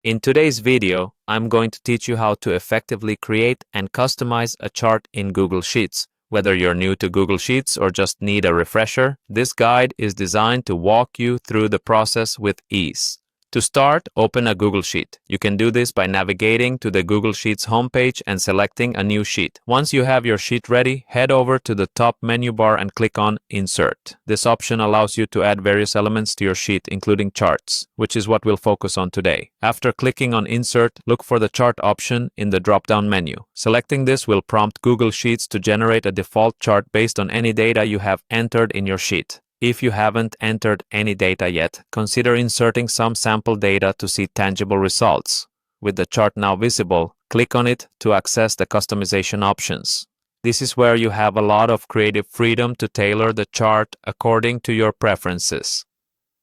In today's video, I'm going to teach you how to effectively create and customize a chart in Google Sheets. Whether you're new to Google Sheets or just need a refresher, this guide is designed to walk you through the process with ease. To start, open a Google Sheet. You can do this by navigating to the Google Sheets homepage and selecting a new sheet. Once you have your sheet ready, head over to the top menu bar and click on Insert. This option allows you to add various elements to your sheet, including charts, which is what we'll focus on today. After clicking on Insert, look for the Chart option in the drop-down menu. Selecting this will prompt Google Sheets to generate a default chart based on any data you have entered in your sheet. If you haven't entered any data yet, consider inserting some sample data to see tangible results. With the chart now visible, click on it to access the customization options. This is where you have a lot of creative freedom to tailor the chart according to your preferences.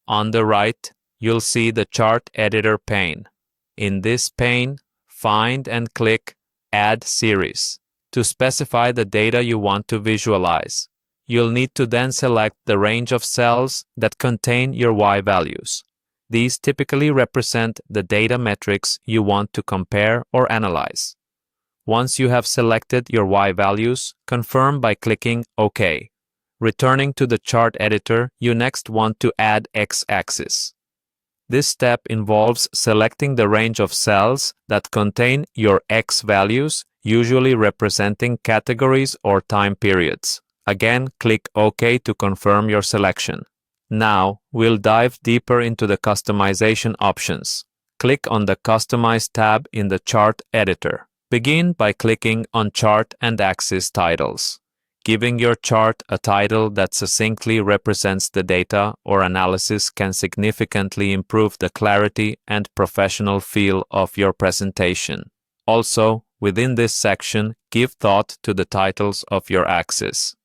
On the right, you'll see the Chart Editor pane. In this pane, find and click Add Series to specify the data you want to visualize. You'll need to then select the range of cells that contain your Y values. These typically represent the data metrics you want to compare or analyze. Once you have selected your Y values, confirm by clicking OK. Returning to the chart editor, you next want to add X-axis. This step involves selecting the range of cells that contain your X values, usually representing categories or time periods. Again, click OK to confirm your selection. Now, we'll dive deeper into the customization options. Click on the Customize tab in the Chart Editor. Begin by clicking on Chart and Axis Titles. Giving your chart a title that succinctly represents the data or analysis can significantly improve the clarity and professional feel of your presentation. Also, within this section, give thought to the titles of your axis.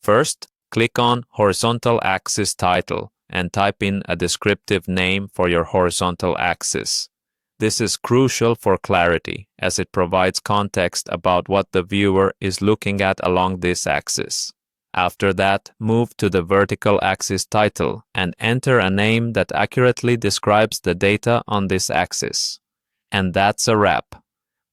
First, click on Horizontal Axis Title and type in a descriptive name for your horizontal axis. This is crucial for clarity, as it provides context about what the viewer is looking at along this axis. After that, move to the Vertical Axis Title and enter a name that accurately describes the data on this axis. And that's a wrap.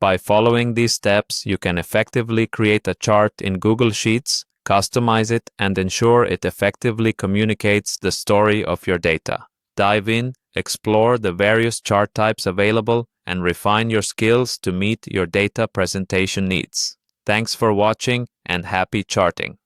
By following these steps, you can effectively create a chart in Google Sheets, customize it, and ensure it effectively communicates the story of your data. Dive in, explore the various chart types available, and refine your skills to meet your data presentation needs. Thanks for watching and happy charting!